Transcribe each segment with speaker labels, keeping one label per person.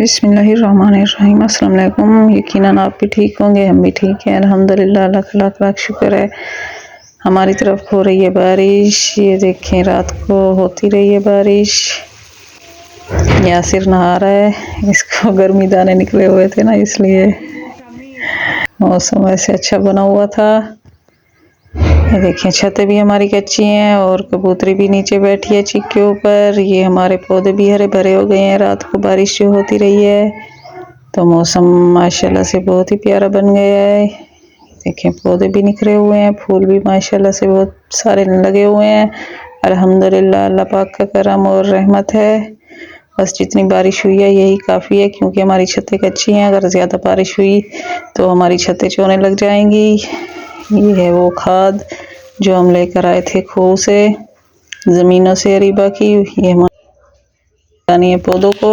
Speaker 1: बिस्मिल्लाहिर्रहमानिर्रहीम। अस्सलाम वालेकुम। यकीनन आप भी ठीक होंगे, हम भी ठीक हैं अल्हम्दुलिल्लाह। लाख लाख लाख शुक्र है। हमारी तरफ हो रही है बारिश। ये देखें, रात को होती रही है बारिश। यासिर नहा रहा है, इसको गर्मी दाने निकले हुए थे ना, इसलिए मौसम ऐसे अच्छा बना हुआ था। ये देखें, छतें भी हमारी कच्ची हैं और कबूतरी भी नीचे बैठी है चिक के ऊपर। ये हमारे पौधे भी हरे भरे हो गए हैं, रात को बारिश जो होती रही है तो मौसम माशाल्लाह से बहुत ही प्यारा बन गया है। देखें, पौधे भी निखरे हुए हैं, फूल भी माशाल्लाह से बहुत सारे लगे हुए हैं। अल्हम्दुलिल्लाह, अल्लाह पाक का करम और रहमत है। बस जितनी बारिश हुई है यही काफ़ी है, क्योंकि हमारी छतें कच्ची हैं। अगर ज़्यादा बारिश हुई तो हमारी छतें चौने लग जाएंगी। ये है वो खाद जो हम लेकर आए थे खूह से, ज़मीनों से अरीबा की। ये हमारी है पौधों को।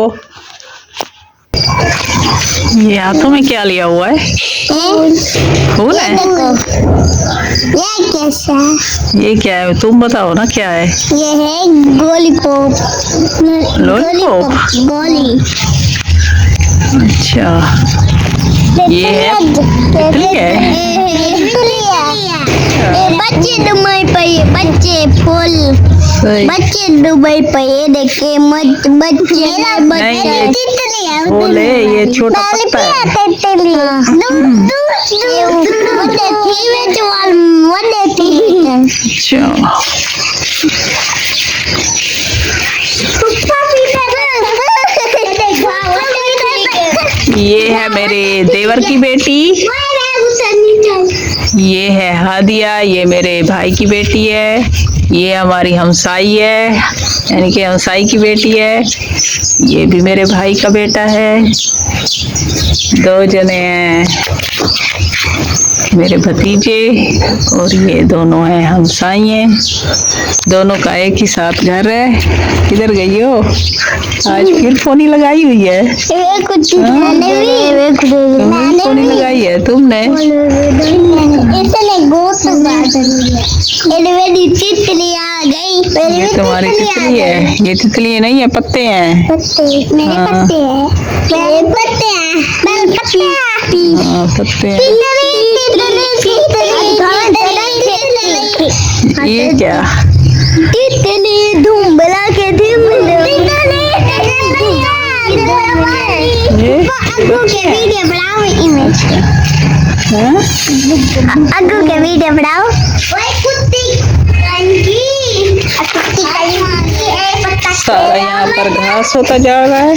Speaker 1: ये हाथों में क्या लिया हुआ है? फूल है।
Speaker 2: ये कैसा है?
Speaker 1: ये क्या है, तुम बताओ ना क्या है?
Speaker 2: ये है लॉलीपॉप। गोली।
Speaker 1: अच्छा, ये है तितली है।
Speaker 2: बच्चे दुबई पे, बच्चे फूल, बच्चे दुबई पे। ये देखे बच्चे
Speaker 1: फूल है, ये छोटा पत्ता है। ये है मेरे देवर की बेटी, ये है हादिया, ये मेरे भाई की बेटी है। ये हमारी हमसाई है, यानी कि हमसाई की बेटी है। ये भी मेरे भाई का बेटा है। दो जने हैं मेरे भतीजे और ये दोनों हैं हमसाई। दोनों का एक ही साथ घर है। किधर गई हो? आज फिर फोनी लगाई हुई है। फोनी लगाई है तुमने? ये तुम्हारी तितली है। ये तितली नहीं है, पत्ते हैं।
Speaker 2: मेरे पत्ते हैं। पत्ते हैं।
Speaker 1: हाँ, पत्ते हैं। ये क्या?
Speaker 2: तितली धूम्बला के अग्गू के वीडियो बनाओ।
Speaker 1: सारा यहाँ पर घास होता जा रहा है।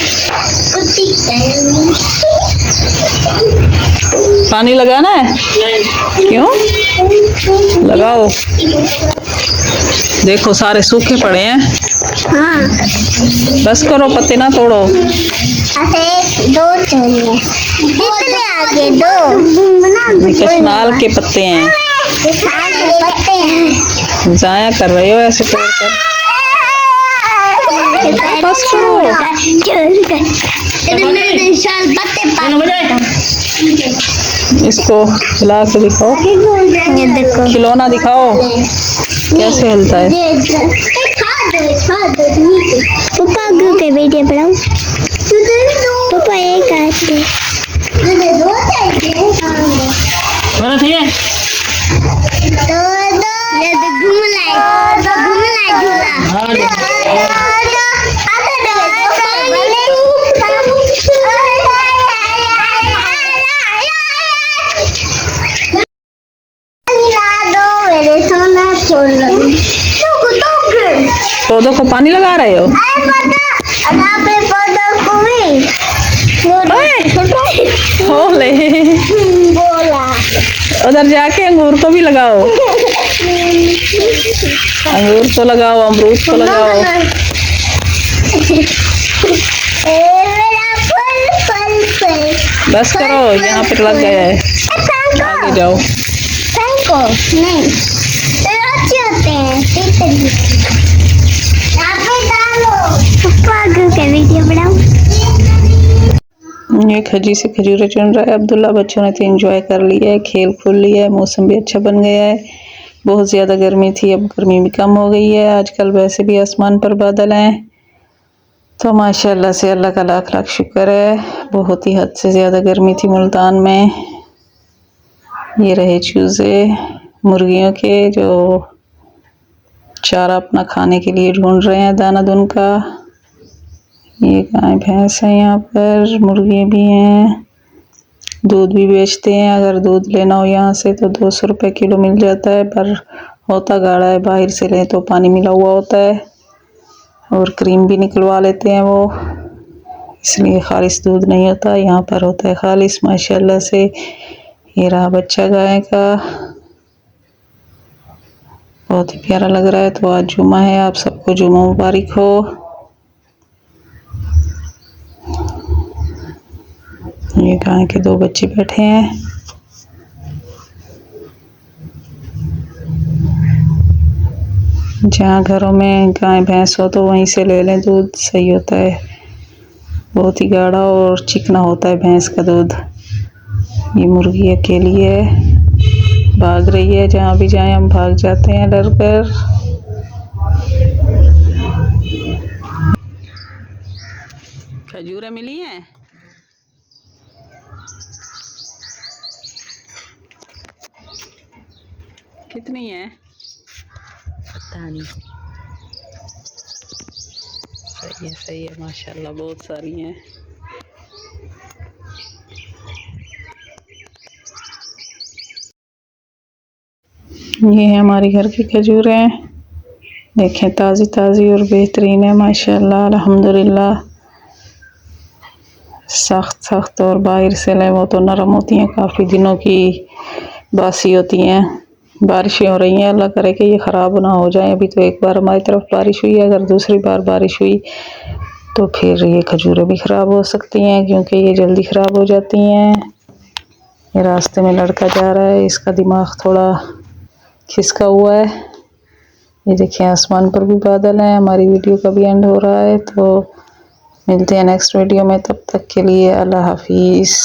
Speaker 1: पानी लगाना है? क्यों? लगाओ। देखो सारे सूखे पड़े हैं।
Speaker 2: हाँ।
Speaker 1: बस करो, पत्ते ना तोड़ो।
Speaker 2: दो आगे दो
Speaker 1: कशनाल के पत्ते हैं। जाया कर रहे हो ऐसे तोड़कर। बस करो। इसको हिला के दिखाओ, खिलौना दिखाओ कैसे हिलता है।
Speaker 2: पापा अग्गू के वीडियो बनाओ। पापा एक आते
Speaker 1: पौधों को पानी लगा रहे हो? ओले, उधर जाके अंगूर को भी लगाओ। अंगूर को लगाओ, अमरूद को लगाओ। बस करो, यहाँ पर लग गया है। आगे जाओ।
Speaker 2: नहीं, अच्छे होते हैं। वीडियो बनाओ।
Speaker 1: ये खजी से खजूरें चुन रहा है अब्दुल्ला। बच्चों ने तो एंजॉय कर लिया है, खेल खुल लिया है, मौसम भी अच्छा बन गया है। बहुत ज़्यादा गर्मी थी, अब गर्मी भी कम हो गई है। आजकल वैसे भी आसमान पर बादल हैं तो माशाल्लाह से अल्लाह का लाख लाख शुक्र है, बहुत ही हद से ज़्यादा गर्मी थी मुल्तान में। ये रहे चूज़े मुर्गियों के जो चारा अपना खाने के लिए ढूंढ रहे हैं, दाना दुन का। ये गाय भैंस है, यहाँ पर मुर्गी भी हैं, दूध भी बेचते हैं। अगर दूध लेना हो यहाँ से तो 200 रुपये किलो मिल जाता है, पर होता गाढ़ा है। बाहर से लें तो पानी मिला हुआ होता है और क्रीम भी निकलवा लेते हैं वो, इसलिए खालिस दूध नहीं होता। यहाँ पर होता है खालिस माशाल्लाह से। ये रहा बच्चा गाय का, बहुत ही प्यारा लग रहा है। तो आज जुमा है, आप सबको जुमा मुबारक हो। ये गाय के 2 बच्चे बैठे हैं। जहाँ घरों में गाय भैंस हो तो वहीं से ले लें दूध, सही होता है। बहुत ही गाढ़ा और चिकना होता है भैंस का दूध। ये मुर्गी अकेली है, भाग रही है। जहाँ भी जाएं हम भाग जाते हैं डर कर। खजूरें मिली हैं, कितनी है पता नहीं। सही है माशाल्लाह, बहुत सारी हैं। ये है हमारी घर की खजूरें, देखें ताज़ी ताज़ी और बेहतरीन है माशाल्लाह अल्हम्दुलिल्लाह। सख्त और बाहर से लें वो तो नरम होती हैं, काफ़ी दिनों की बासी होती हैं। बारिशें हो रही हैं, अल्लाह करे कि ये ख़राब ना हो जाए। अभी तो एक बार हमारी तरफ बारिश हुई है, अगर दूसरी बार बारिश हुई तो फिर ये खजूरें भी ख़राब हो सकती हैं, क्योंकि ये जल्दी ख़राब हो जाती हैं। ये रास्ते में लड़का जा रहा है, इसका दिमाग थोड़ा खिसका हुआ है। ये देखिए आसमान पर भी बादल हैं। हमारी वीडियो का भी एंड हो रहा है, तो मिलते हैं नेक्स्ट वीडियो में। तब तक के लिए अल्लाह हाफिज़।